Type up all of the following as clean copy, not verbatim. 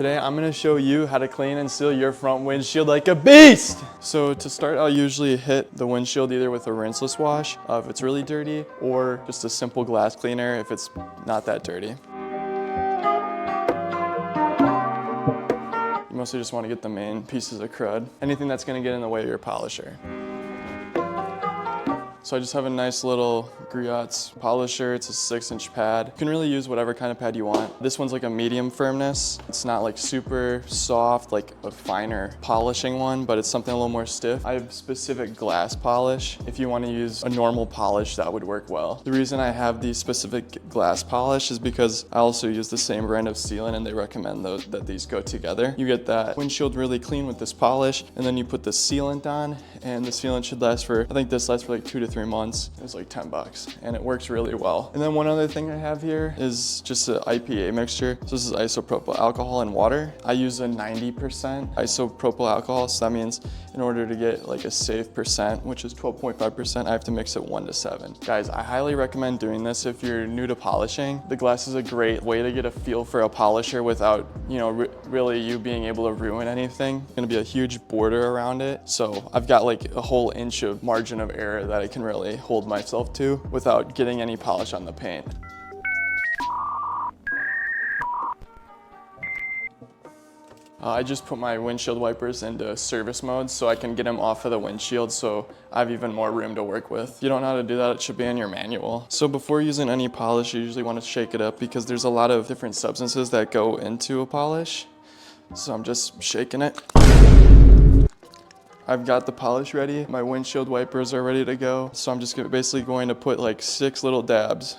Today I'm gonna show you how to clean and seal your front windshield like a beast. So to start, I'll usually hit the windshield either with a rinseless wash if it's really dirty, or just a simple glass cleaner if it's not that dirty. You mostly just want to get the main pieces of crud, anything that's gonna get in the way of your polisher. So I just have a nice little Griot's polisher. It's a 6-inch pad. You can really use whatever kind of pad you want. This one's like a medium firmness. It's not like super soft, like a finer polishing one, but it's something a little more stiff. I have specific glass polish. If you want to use a normal polish, that would work well. The reason I have the specific glass polish is because I also use the same brand of sealant, and they recommend that these go together. You get that windshield really clean with this polish, and then you put the sealant on, and the sealant should last for, I think this lasts for like 2 to 3 months. It's like 10 bucks and it works really well. And then one other thing I have here is just an IPA mixture. So this is isopropyl alcohol and water. I use a 90% isopropyl alcohol. So that means in order to get like a safe percent, which is 12.5%, I have to mix it 1 to 7. Guys, I highly recommend doing this if you're new to polishing. The glass is a great way to get a feel for a polisher without, really you being able to ruin anything. It's gonna be a huge border around it. So I've got like a whole inch of margin of error that I can really hold myself to without getting any polish on the paint. I just put my windshield wipers into service mode so I can get them off of the windshield so I have even more room to work with. If you don't know how to do that, it should be in your manual. So before using any polish, you usually want to shake it up because there's a lot of different substances that go into a polish. So I'm just shaking it. I've got the polish ready. My windshield wipers are ready to go. So I'm just basically going to put like 6 little dabs.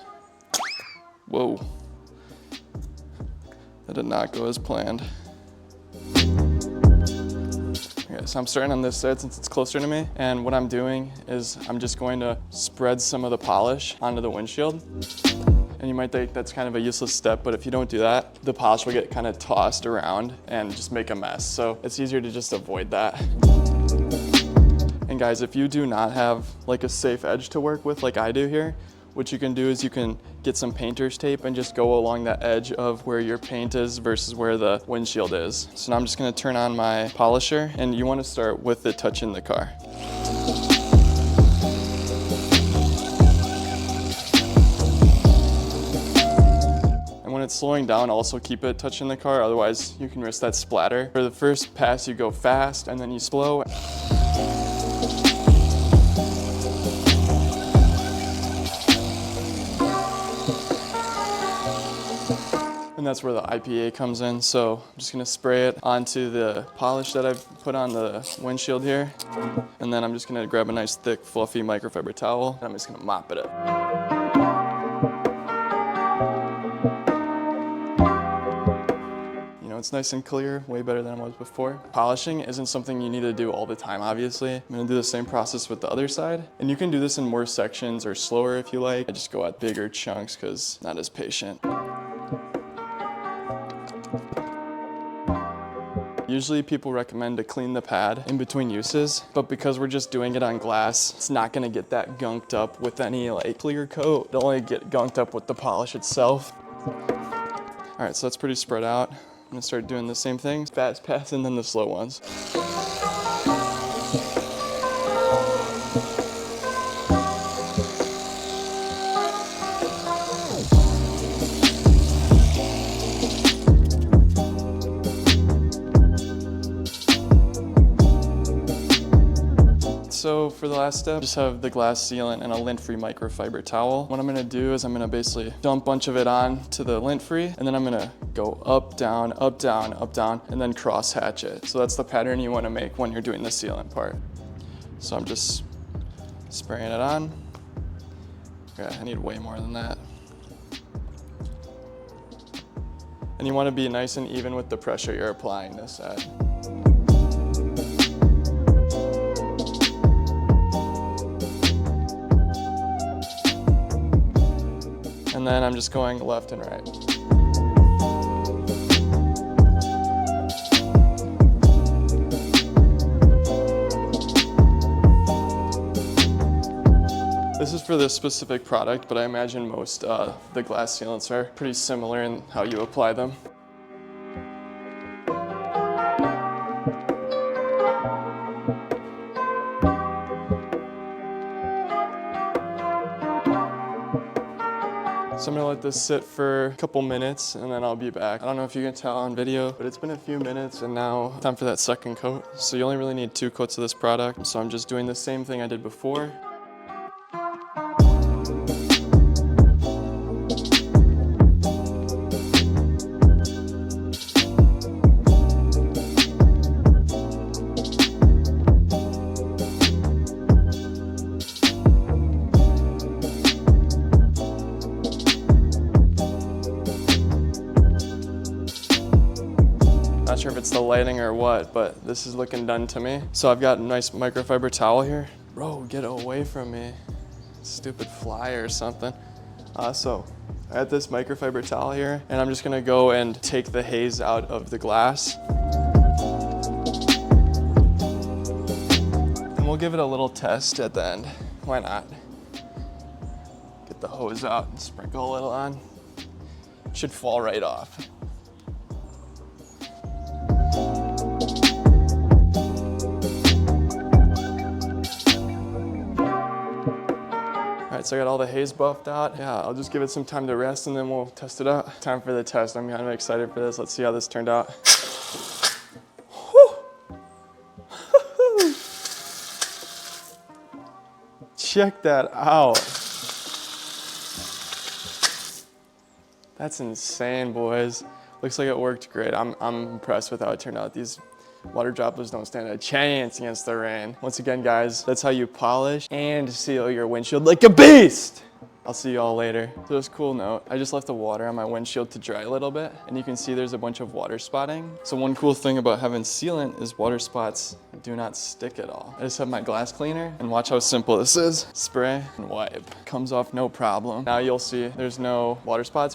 Whoa. That did not go as planned. Okay, so I'm starting on this side since it's closer to me. And what I'm doing is I'm just going to spread some of the polish onto the windshield. And you might think that's kind of a useless step, but if you don't do that, the polish will get kind of tossed around and just make a mess. So it's easier to just avoid that. And guys, if you do not have like a safe edge to work with like I do here, what you can do is you can get some painter's tape and just go along that edge of where your paint is versus where the windshield is. So now I'm just gonna turn on my polisher, and you wanna start with it touching the car. And when it's slowing down, also keep it touching the car, otherwise you can risk that splatter. For the first pass, you go fast and then you slow. And that's where the IPA comes in. So I'm just gonna spray it onto the polish that I've put on the windshield here. And then I'm just gonna grab a nice thick fluffy microfiber towel and I'm just gonna mop it up. It's nice and clear, way better than it was before. Polishing isn't something you need to do all the time, obviously. I'm gonna do the same process with the other side. And you can do this in more sections or slower if you like. I just go at bigger chunks because I'm not as patient. Usually people recommend to clean the pad in between uses, but because we're just doing it on glass, it's not gonna get that gunked up with any like clear coat. It'll only get gunked up with the polish itself. All right, so that's pretty spread out. I'm gonna start doing the same thing, fast pass and then the slow ones. So for the last step, just have the glass sealant and a lint-free microfiber towel. What I'm gonna do is I'm gonna basically dump a bunch of it on to the lint-free, and then I'm gonna go up, down, up, down, up, down, and then cross hatch it. So that's the pattern you wanna make when you're doing the sealant part. So I'm just spraying it on. Okay, I need way more than that. And you wanna be nice and even with the pressure you're applying this at. And then I'm just going left and right. This is for this specific product, but I imagine most the glass sealants are pretty similar in how you apply them. So I'm gonna let this sit for a couple minutes and then I'll be back. I don't know if you can tell on video, but it's been a few minutes and now time for that second coat. So you only really need 2 coats of this product. So I'm just doing the same thing I did before. Not sure if it's the lighting or what, but this is looking done to me. So I've got a nice microfiber towel here. Bro, get away from me. Stupid fly or something. So I got this microfiber towel here and I'm just gonna go and take the haze out of the glass. And we'll give it a little test at the end. Why not? Get the hose out and sprinkle a little on. It should fall right off. All right, so I got all the haze buffed out. Yeah, I'll just give it some time to rest and then we'll test it out. Time for the test. I'm kind of excited for this. Let's see how this turned out. Check that out. That's insane, boys. Looks like it worked great. I'm impressed with how it turned out. These water droplets don't stand a chance against the rain. Once again, guys, that's how you polish and seal your windshield like a beast. I'll see you all later. So just cool note, I just left the water on my windshield to dry a little bit and you can see there's a bunch of water spotting. So one cool thing about having sealant is water spots do not stick at all. I just have my glass cleaner and watch how simple this is. Spray and wipe. Comes off no problem. Now you'll see there's no water spots.